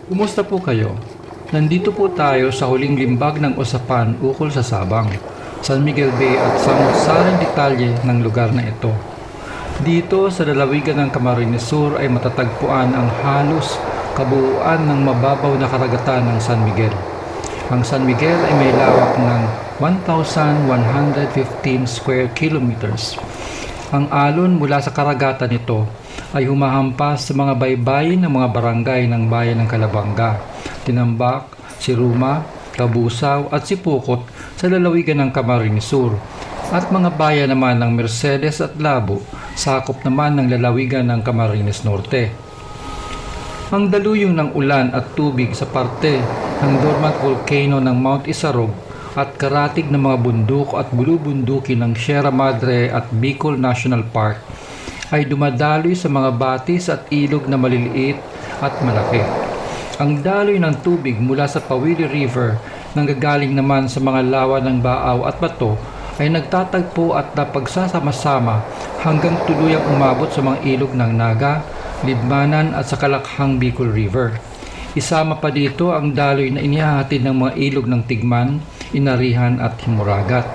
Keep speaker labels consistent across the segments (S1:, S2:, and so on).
S1: Kumusta po kayo? Nandito po tayo sa huling limbag ng usapan ukol sa Sabang, San Miguel Bay at samot-saring detalye ng lugar na ito. Dito sa lalawigan ng Camarines Sur ay matatagpuan ang halos kabuuan ng mababaw na karagatan ng San Miguel. Ang San Miguel ay may lawak ng 1,115 square kilometers. Ang alon mula sa karagatan nito ay humahampas sa mga baybayin ng mga barangay ng bayan ng Calabanga, Tinambak, Siruma, Kabusaw at Sipukot sa lalawigan ng Camarines Sur at mga bayan naman ng Mercedes at Labo, sakop naman ng lalawigan ng Camarines Norte. Ang daluyong ng ulan at tubig sa parte ng dormant volcano ng Mount Isarog at karatig ng mga bundok at bulubunduki ng Sierra Madre at Bicol National Park ay dumadaloy sa mga batis at ilog na maliliit at malaki. Ang daloy ng tubig mula sa Pawili River nanggagaling naman sa mga lawa ng Baaw at Bato ay nagtatagpo at napagsasama-sama hanggang tuluyang umabot sa mga ilog ng Naga, Libmanan at sa Kalakhang Bicol River. Isama pa dito ang daloy na inihahatid ng mga ilog ng Tigman, Inarihan at Himuragat.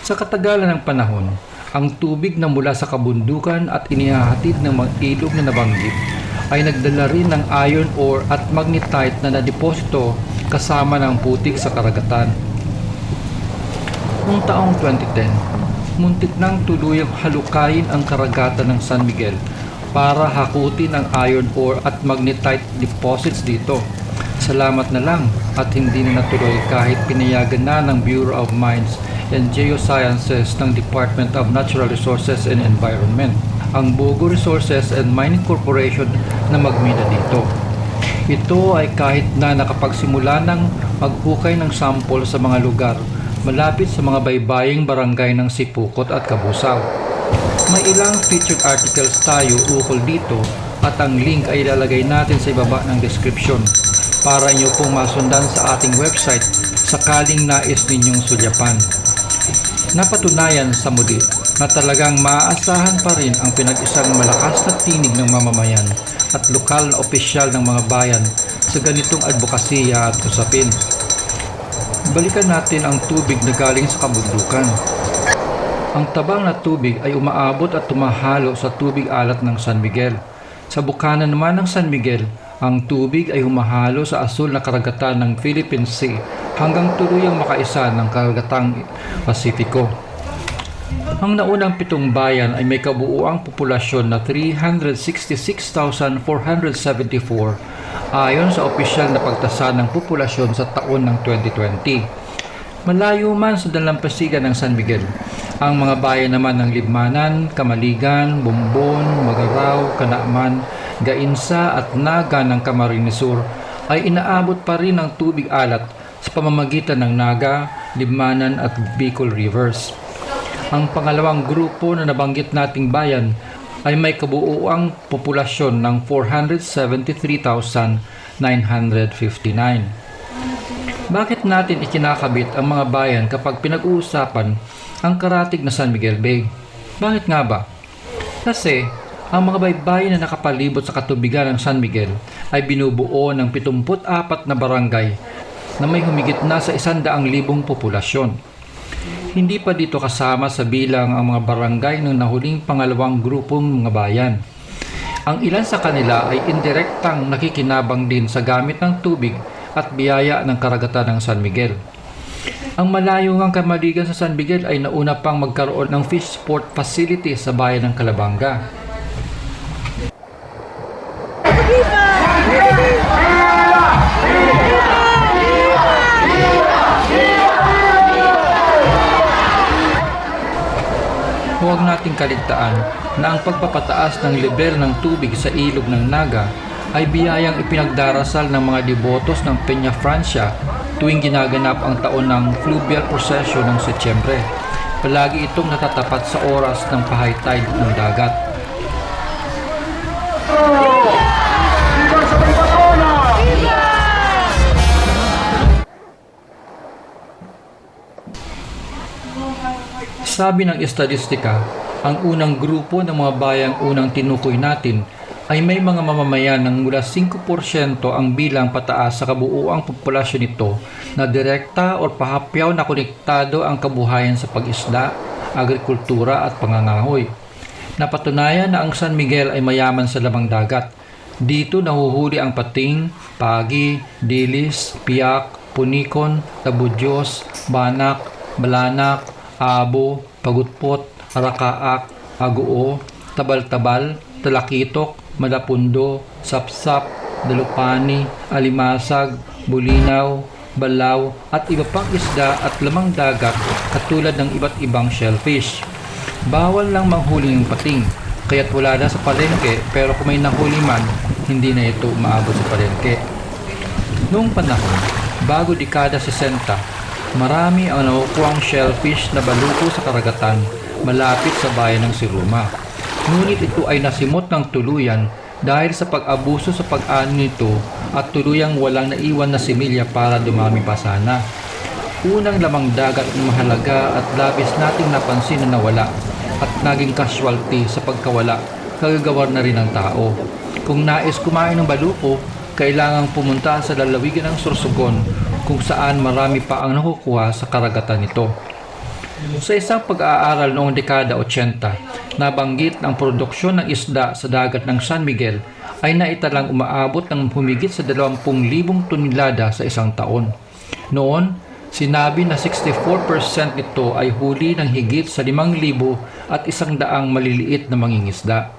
S1: Sa katagalan ng panahon, ang tubig na mula sa kabundukan at inihahatid ng mga ilog na nabanggit ay nagdala rin ng iron ore at magnetite na nadeposito kasama ng putik sa karagatan. Noong taong 2010, muntik nang tuluyang halukayin ang karagatan ng San Miguel para hakutin ang iron ore at magnetite deposits dito. Salamat na lang at hindi na natuloy kahit pinayagan na ng Bureau of Mines and Geosciences ng Department of Natural Resources and Environment ang Bogo Resources and Mining Corporation na magmina dito. Ito ay kahit na nakapagsimula ng maghukay ng sample sa mga lugar malapit sa mga baybaying barangay ng Sipukot at Kabusaw. May ilang featured articles tayo ukol dito at ang link ay ilalagay natin sa ibaba ng description para inyo pong masundan sa ating website sakaling nais ninyong sulyapan. Napatunayan sa muli na talagang maaasahan pa rin ang pinag-isang malakas na tinig ng mamamayan at lokal na opisyal ng mga bayan sa ganitong advokasya at usapin. Balikan natin ang tubig na galing sa kabundukan. Ang tabang na tubig ay umaabot at tumahalo sa tubig alat ng San Miguel. Sa bukana naman ng San Miguel, ang tubig ay humahalo sa asul na karagatan ng Philippine Sea hanggang tuluyang makaisa ng karagatang Pasifiko. Ang naunang 7 bayan ay may kabuuang populasyon na 366,474 ayon sa opisyal na pagtasa ng populasyon sa taon ng 2020. Malayo man sa dalampasigan ng San Miguel, ang mga bayan naman ng Libmanan, Kamaligan, Bumbon, Magaraw, Kanaaman, Gainsa at Naga ng Camarines Sur ay inaabot pa rin ang tubig alat sa pamamagitan ng Naga, Libmanan at Bicol Rivers. Ang pangalawang grupo na nabanggit nating bayan ay may kabuuang populasyon ng 473,959. Bakit natin ikinakabit ang mga bayan kapag pinag-uusapan ang karatig na San Miguel Bay? Bakit nga ba? Kasi ang mga baybayin na nakapalibot sa katubigan ng San Miguel ay binubuo ng 74 na barangay na may humigit na sa 100,000 populasyon. Hindi pa dito kasama sa bilang ang mga barangay ng nahuling pangalawang grupong mga bayan. Ang ilan sa kanila ay indirektang nakikinabang din sa gamit ng tubig at biyaya ng karagatan ng San Miguel. Ang malayo ngang kamaligan sa San Miguel ay nauna pang magkaroon ng fish port facility sa bayan ng Calabanga. Huwag nating kaligtaan na ang pagpapataas ng level ng tubig sa ilog ng Naga ay biyayang ipinagdarasal ng mga debotos ng Peña Francia tuwing ginaganap ang taon ng fluvial procession ng Setyembre. Palagi itong natatapat sa oras ng high tide ng dagat. Sabi ng estadistika, ang unang grupo ng mga bayang unang tinukoy natin ay may mga mamamayan ng mula 5% ang bilang pataas sa kabuuang populasyon nito na direkta o pahapyaw na konektado ang kabuhayan sa pag-isda, agrikultura at pangangahoy. Napatunayan na ang San Miguel ay mayaman sa lamang dagat. Dito nahuhuli ang pating, pagi, dilis, piyak, punikon, tabudyos, banak, balanak, abo, pagutpot, arakaak, aguo, tabal-tabal, talakitok, malapundo, sapsap, dalupani, alimasag, bulinaw, balaw at iba pang isda at lamang dagat katulad ng iba't ibang shellfish. Bawal lang manghuli ng pating, kaya't wala na sa palengke, pero kung may nahuli man, hindi na ito umaabot sa palengke. Noong panahon, bago dekada 60, marami ang nakukuhang shellfish na baluko sa karagatan malapit sa bayan ng Siruma. Ngunit ito ay nasimot ng tuluyan dahil sa pag-abuso sa pag-ani nito at tuluyang walang naiwan na similya para dumami pa sana. Unang lamang dagat ng mahalaga at labis nating napansin na nawala at naging casualty sa pagkawala, kagagawar na rin ng tao. Kung nais kumain ng baluko, kailangang pumunta sa lalawigan ng Sorsogon kung saan marami pa ang nakukuha sa karagatan nito. Sa isang pag-aaral noong dekada 80, nabanggit ang produksyon ng isda sa dagat ng San Miguel ay naitalang umaabot ng humigit sa 20,000 tonelada sa isang taon. Noon, sinabi na 64% nito ay huli ng higit sa 5,000 at 100 maliliit na mangingisda.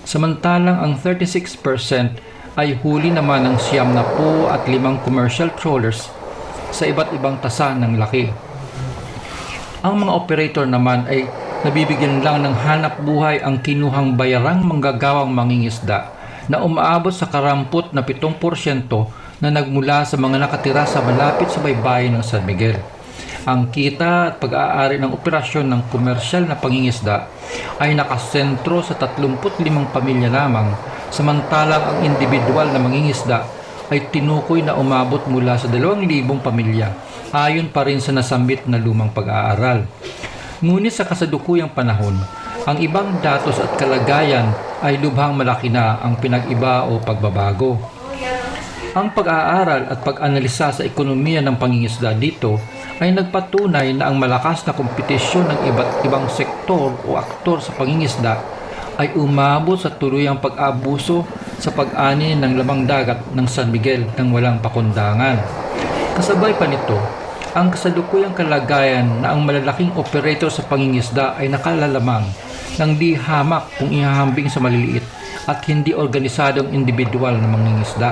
S1: Samantalang ang 36% ay huli naman ng 95 at 5 commercial trawlers sa iba't ibang tasa ng laki. Ang mga operator naman ay nabibigyan lang ng hanap buhay ang kinuhang bayarang manggagawang mangingisda na umaabot sa 47% na nagmula sa mga nakatira sa malapit sa baybayin ng San Miguel. Ang kita at pag-aari ng operasyon ng komersyal na pangingisda ay nakasentro sa 35 pamilya lamang, samantalang ang individual na mangingisda ay tinukoy na umabot mula sa 2,000 pamilya, ayon pa rin sa nasambit na lumang pag-aaral. Ngunit sa kasalukuyang panahon, ang ibang datos at kalagayan ay lubhang malaki na ang pinag-iba o pagbabago. Ang pag-aaral at pag-analisa sa ekonomiya ng pangingisda dito ay nagpatunay na ang malakas na kompetisyon ng iba't ibang sektor o aktor sa pangingisda ay umabot sa tuluyang pag-abuso sa pag-ani ng lamang dagat ng San Miguel ng walang pakundangan. Kasabay pa nito, ang kasalukuyang kalagayan na ang malalaking operator sa pangingisda ay nakalalamang ng di hamak kung ihahambing sa maliliit at hindi organisadong individual na mangingisda.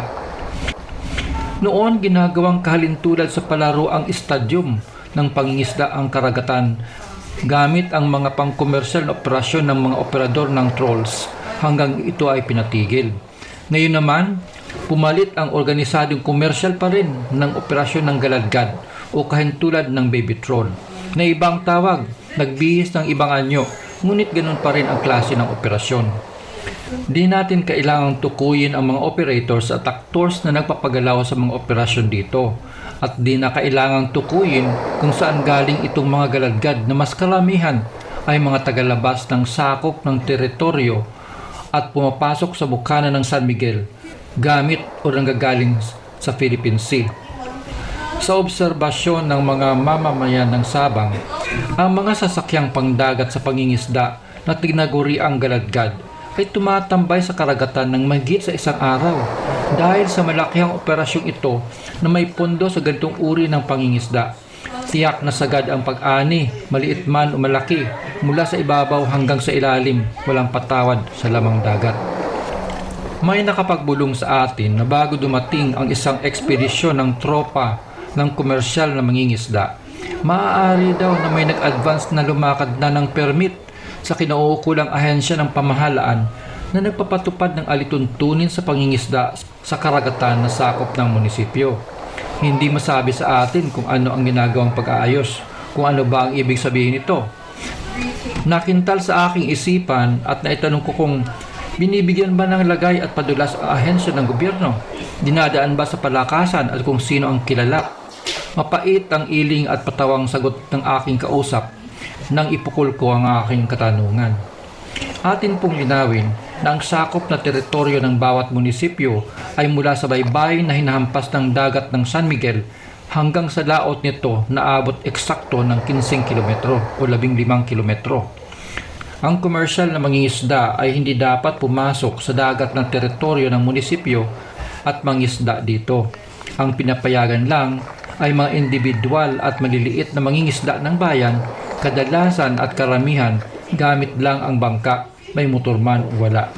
S1: Noon, ginagawang kahalintulad sa palaro ang estadyum ng pangingisda ang karagatan gamit ang mga pangkomersyal na operasyon ng mga operador ng trolls hanggang ito ay pinatigil. Ngayon naman, pumalit ang organisadong komersyal pa rin ng operasyon ng galadgad o kahintulad ng baby troll na ibang tawag, nagbihis ng ibang anyo, ngunit ganun pa rin ang klase ng operasyon. Di natin kailangang tukuyin ang mga operators at actors na nagpapagalaw sa mga operasyon dito, at di na kailangang tukuyin kung saan galing itong mga galadgad na mas karamihan ay mga tagalabas ng sakop ng teritoryo at pumapasok sa bukana ng San Miguel gamit o nanggagaling sa Philippine Sea. Sa obserbasyon ng mga mamamayan ng Sabang, ang mga sasakyang pangdagat sa pangingisda na tinaguri ang galadgad ay tumatambay sa karagatan ng mahigit sa isang araw dahil sa malakihang operasyong ito na may pondo sa ganitong uri ng pangingisda. Tiyak na sagad ang pag-ani, maliit man o malaki, mula sa ibabaw hanggang sa ilalim, walang patawad sa lamang dagat. May nakapagbulong sa atin na bago dumating ang isang ekspedisyon ng tropa ng komersyal na mangingisda, maaari daw na may nag-advance na lumakad na ng permit sa kinauukulang ahensya ng pamahalaan na nagpapatupad ng alituntunin sa pangingisda sa karagatan na sakop ng munisipyo. Hindi masabi sa atin kung ano ang ginagawang pag-aayos, kung ano ba ang ibig sabihin nito. Nakintal sa aking isipan at naitanong ko kung binibigyan ba ng lagay at padulas ang ahensya ng gobyerno, dinadaan ba sa palakasan at kung sino ang kilala. Mapait ang iling at patawang sagot ng aking kausap nang ipukol ko ang aking katanungan. Atin pong linawin na ang sakop na teritoryo ng bawat munisipyo ay mula sa baybayin na hinahampas ng dagat ng San Miguel hanggang sa laot nito na abot eksakto ng 15 kilometro o 15 kilometro. Ang komersyal na mangingisda ay hindi dapat pumasok sa dagat ng teritoryo ng munisipyo at mangisda dito. Ang pinapayagan lang ay mga individual at maliliit na mangingisda ng bayan, kadalasan at karamihan gamit lang ang bangka, may motor man o wala.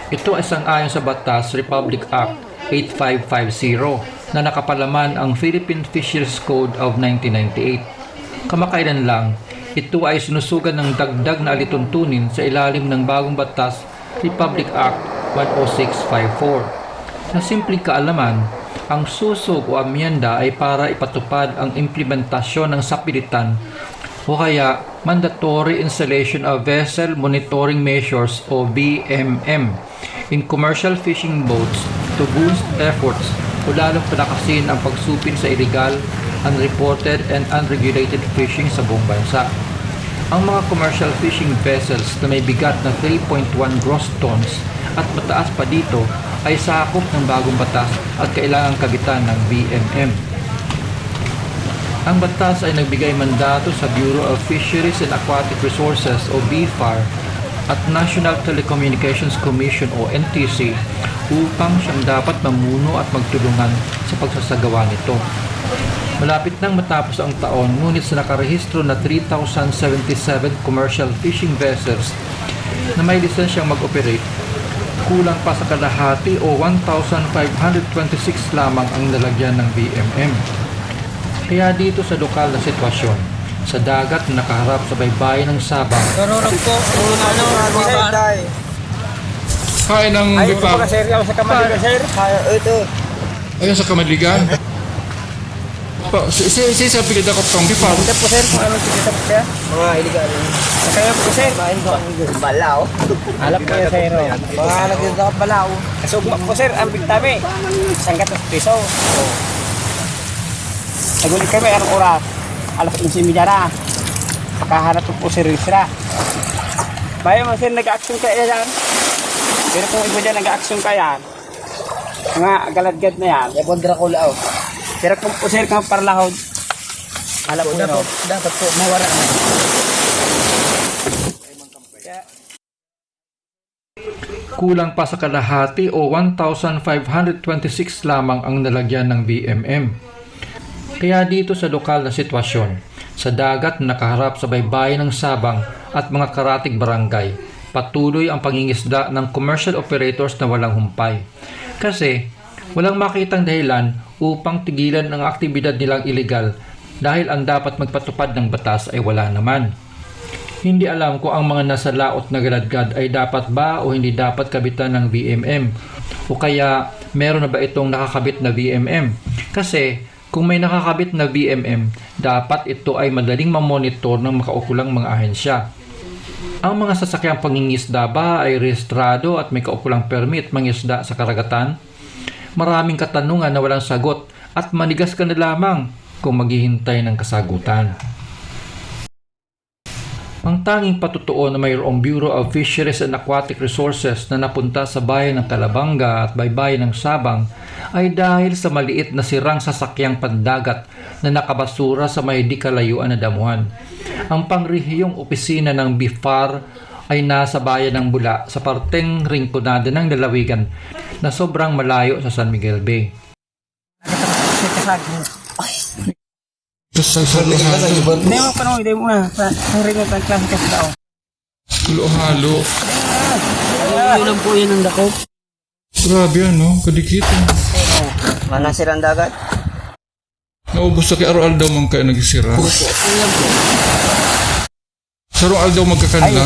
S1: Ito ay sang-ayon sa Batas Republic Act 8550 na nakapalaman ang Philippine Fisheries Code of 1998. Kamakailan lang, ito ay sinusugan ng dagdag na alituntunin sa ilalim ng bagong Batas Republic Act 10654. Sa simpleng kaalaman, ang susog o amyenda ay para ipatupad ang implementasyon ng sapilitan o kaya Mandatory Installation of Vessel Monitoring Measures o BMM in commercial fishing boats to boost efforts o lalong palakasin ang pagsupin sa illegal, unreported and unregulated fishing sa buong bansa. Ang mga commercial fishing vessels na may bigat na 3.1 gross tons at mataas pa dito ay sakop ng bagong batas at kailangang kabitan ng BMM. Ang batas ay nagbigay mandato sa Bureau of Fisheries and Aquatic Resources o BFAR at National Telecommunications Commission o NTC upang siyang dapat mamuno at magtulungan sa pagsasagawa nito. Malapit nang matapos ang taon, ngunit sa nakarehistro na 3,077 commercial fishing vessels na may lisensyang mag-operate, kulang pa sa kalahati o 1,526 lamang ang nalagyan ng BMM. Kaya dito sa lokal na sitwasyon, sa dagat na nakaharap sa baybayin ng Sabang, kain ng bipag.
S2: Sa Kamaligan, sir. Ito.
S1: Ayun sa Kamaligan. Sa pilid ako pang bipag.
S2: Hindi po, sir. Kung anong tikita po kaya? Mga iligal. Kaya po, sir. Balao. Alam po yan, sir. Mga nagdito ako balao. Kasugma po, sir. Ang bigtami. Sanggat ng piso. Nagulit kami, anong oras? Alas 11 na. Pakahanap po, sir, sila. Bayan mo, sir, nag-action kaya yan. Pero kung iba dyan nag-action kaya, mga galadgad na yan. Ebon Dracula, oh. Pero kung po, sir, kang parlahod, alam po, dapat po, mawara na.
S1: Kulang pa sa kalahati o 1,526 lamang ang nalagyan ng BMM. Kaya dito sa lokal na sitwasyon, sa dagat na nakaharap sa baybayin ng Sabang at mga karatig barangay, patuloy ang pangingisda ng commercial operators na walang humpay. Kasi walang makitang dahilan upang tigilan ang aktibidad nilang illegal dahil ang dapat magpatupad ng batas ay wala naman. Hindi alam kung ang mga nasa laot na galadgad ay dapat ba o hindi dapat kabitan ng BMM o kaya meron na ba itong nakakabit na BMM. Kasi kung may nakakabit na BMM, dapat ito ay madaling mamonitor ng makaukulang mga ahensya. Ang mga sasakyang pangingisda ba ay rehistrado at may kaukulang permit mangisda sa karagatan? Maraming katanungan na walang sagot at manigas ka na lamang kung maghihintay ng kasagutan. Ang tanging patutuo na mayroong Bureau of Fisheries and Aquatic Resources na napunta sa bayan ng Calabanga at baybayin ng Sabang ay dahil sa maliit na sirang sasakyang pandagat na nakabasura sa may di kalayuan na damuhan. Ang pangrehiyong opisina ng BFAR ay nasa bayan ng Bula sa parteng ringkonada ng lalawigan na sobrang malayo sa San Miguel Bay.
S2: Hindi mo panong, hindi mo na. Ang ringot ang klase kasi tao.
S1: Halo-halo.
S2: Yun lang po yan ang dako.
S1: Grabe ano, kadikitan.
S2: Manasir ang dagat.
S1: Naubos sa kay Aroal daw man kayo nagisira. Sa Aroal daw magkakanla.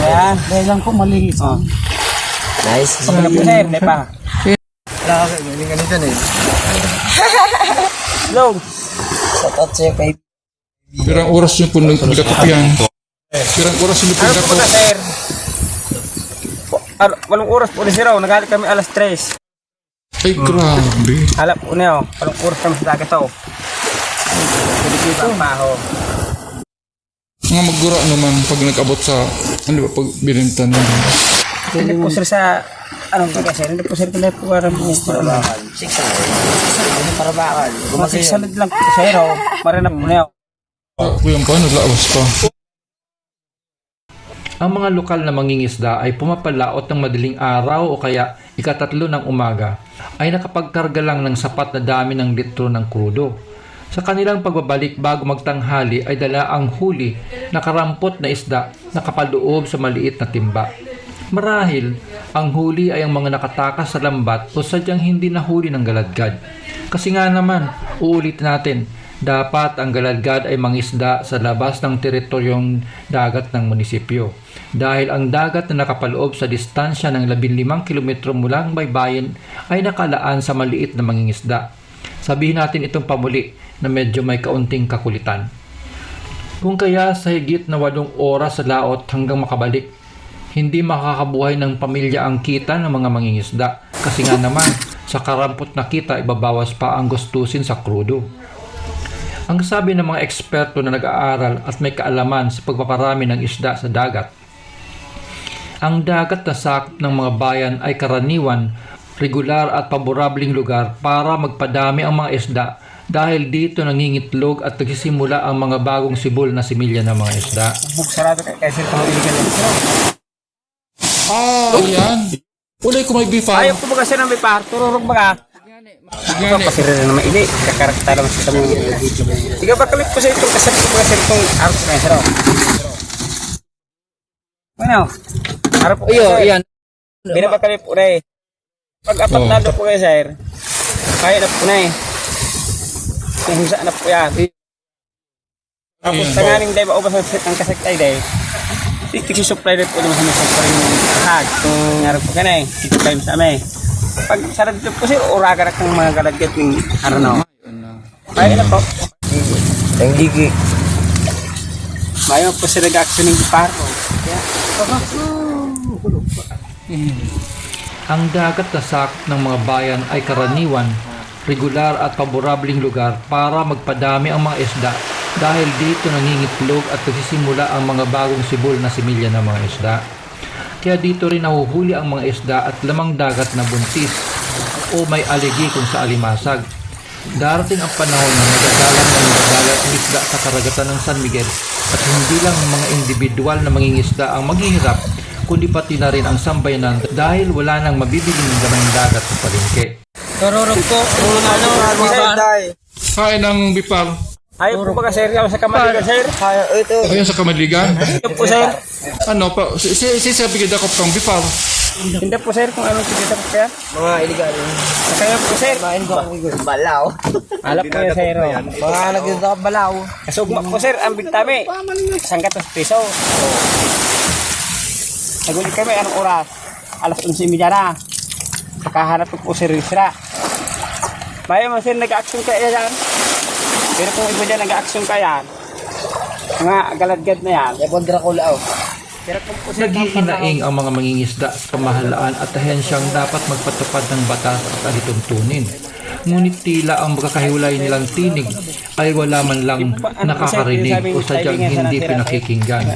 S2: Ayan. Dahil lang po maliit. Nice. Pagkala po sir, hindi pa. Wala ka, hindi ganito na eh. Long. Shout sa'yo kay...
S1: Pirang oras yun po nagkakapian. Pirang oras yun po
S2: Ano po na sir? Walong oras po na sir. Nagalit kami alas 3.
S1: Ay grabe.
S2: Alam po na yun. Walong oras kami sa dagat o. Hindi kita ang maho.
S1: Mga maggura naman pag nag-abot sa
S3: Ano ba pag binenta na?
S2: Hindi po sir sa, anong pagka sir, hindi po sir pinagpuwaran po.
S4: Parabakan. 600. Parabakan.
S2: Mga 600 lang po sir, oh. Marinap po na yun.
S3: Kuya pa, naglaos pa.
S1: Ang mga lokal na mangingisda ay pumapalaot ng madaling araw o kaya ikatatlo ng umaga ay nakapagkarga lang ng sapat na dami ng litro ng krudo. Sa kanilang pagbabalik bago magtanghali ay dala ang huli na karampot na isda na kapaloob sa maliit na timba. Marahil, ang huli ay ang mga nakatakas sa lambat o sadyang hindi nahuli ng galadgad. Kasi nga naman, uulitin natin, dapat ang galadgad ay mangisda sa labas ng teritoryong dagat ng munisipyo. Dahil ang dagat na nakapaloob sa distansya ng 15 kilometro mula ang baybayin ay nakalaan sa maliit na mangingisda. Sabihin natin itong pamuli na medyo may kaunting kakulitan. Kung kaya sa higit na 8 oras sa laot hanggang makabalik, hindi makakabuhay ng pamilya ang kita ng mga mangingisda. Kasi nga naman, sa karampot na kita ibabawas pa ang gustusin sa krudo. Ang sabi ng mga eksperto na nag-aaral at may kaalaman sa pagpaparami ng isda sa dagat, ang dagat na sakop ng mga bayan ay karaniwan, regular at paborableng lugar para magpadami ang mga isda dahil dito nangingitlog at nagsisimula ang mga bagong sibol na similya ng mga isda.
S2: Sarado kay sir kung iligan yan.
S3: Ayan. Ulay ko may bifa.
S2: Ayaw po ba kasi na may par, tururog ba ka? Ikaw pa sir na maili, kakarakta naman sa mga Ikaw ba kalit po sa itong kasap po ba sir itong arap na sir? Ano? Arap po kayo sir. Bina ba kalit po na eh. Pag apat na po kayo sir, kaya na po na eh. Nahusa na po yan. Tapos tanganing day ba o ba sa ang kasaktay day? Iti-supply rin po naman sa pa rin yung hag. Kung narap po ka na eh, iti-supply mo sa amin. Pag sarad po sir, uraga ng mga galagyan ng araw. Kaya na po.
S4: Ang gigi.
S2: Mayo po sir nag-action ng paro.
S1: Ang dagat na sakop ng mga bayan ay karaniwan, regular at paborableng lugar para magpadami ang mga isda dahil dito nangingitlog at nagsisimula ang mga bagong sibol na similya ng mga isda. Kaya dito rin nahuhuli ang mga isda at lamang dagat na buntis o may aligi kung sa alimasag. Darating ang panahon na nagagalat ang isda sa karagatan ng San Miguel at hindi lang mga individual na mangingisda ang maghihirap kundi pati na rin ang sambayanan dahil wala nang mabibili ng damang dagat sa palengke.
S2: Tururog po.
S3: Kain ng bipar.
S2: Ayaw po ba sir sa kamaligan sir?
S4: Ito.
S3: Ayan sa kamaligan.
S2: Ayaw po sir.
S3: Ano pa? Sabi ko ako pang bipar.
S2: Hindi po sir kung anong sigita po kaya.
S4: Mga iligal.
S2: Kaya po sir.
S4: Main ko ang balaw.
S2: Alap po yun sir.
S4: Mga nagdito ka balaw.
S2: Kasugma po sir, ang bintami. Sangkat ng piso. Nagulit kami, anong oras? Alas 11:30 na. Nakahanap po si Risra. Bayo man sir, nag-action kaya yan. Pero kung iba dyan nag-action kaya, mga galadgad na yan.
S4: Yapon Dracula.
S2: Pero kung po sir,
S1: Naghihinaing ang mga mangingisda sa pamahalaan at ahensyang dapat magpatupad ng batas at alituntunin. Ngunit tila ang magkakahiwalay nilang tinig ay wala man lang nakakarinig o sadyang hindi pinakikinggan.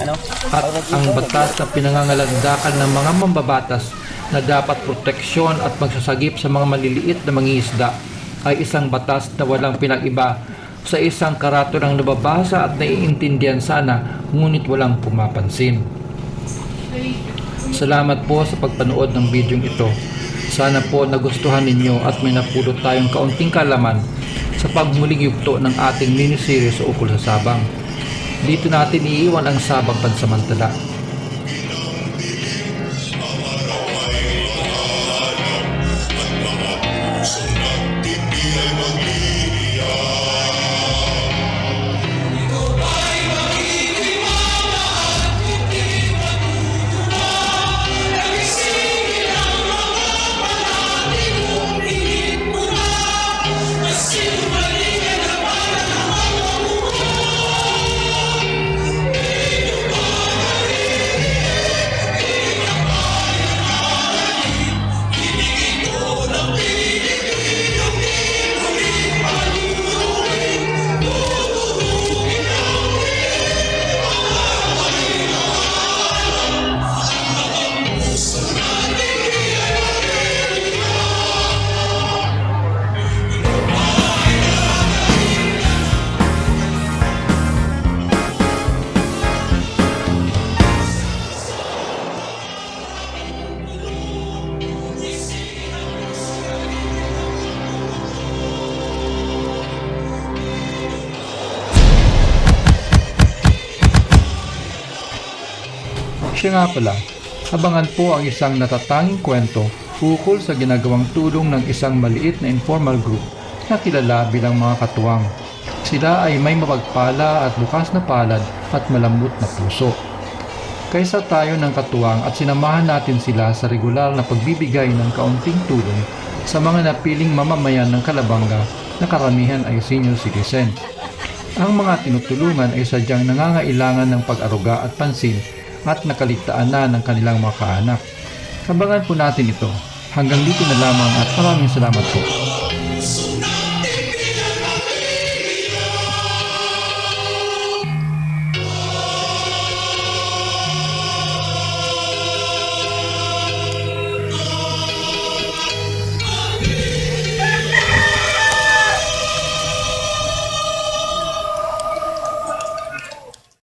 S1: At ang batas na pinangangalandakan ng mga mambabatas na dapat proteksyon at magsasagip sa mga maliliit na mangingisda ay isang batas na walang pinag-iba sa isang karaturang nababasa at naiintindihan sana ngunit walang pumapansin. Salamat po sa pagpanood ng bidyong ito. Sana po nagustuhan ninyo at may napulot tayong kaunting kalaman sa pagmuling yugto ng ating miniseries sa ukol sa sabang. Dito natin iiwan ang sabang pansamantala. Siya nga pala, abangan po ang isang natatanging kwento ukol sa ginagawang tulong ng isang maliit na informal group na kilala bilang mga katuwang. Sila ay may mapagpala at bukas na palad at malambot na puso. Kaysa tayo ng katuwang at sinamahan natin sila sa regular na pagbibigay ng kaunting tulong sa mga napiling mamamayan ng Kalabanga na karamihan ay senior citizen. Ang mga tinutulungan ay sadyang nangangailangan ng pag-aruga at pansin at nakaligtaan na ng kanilang mga kaanak. Abangan po natin ito. Hanggang dito na lamang at maraming salamat po.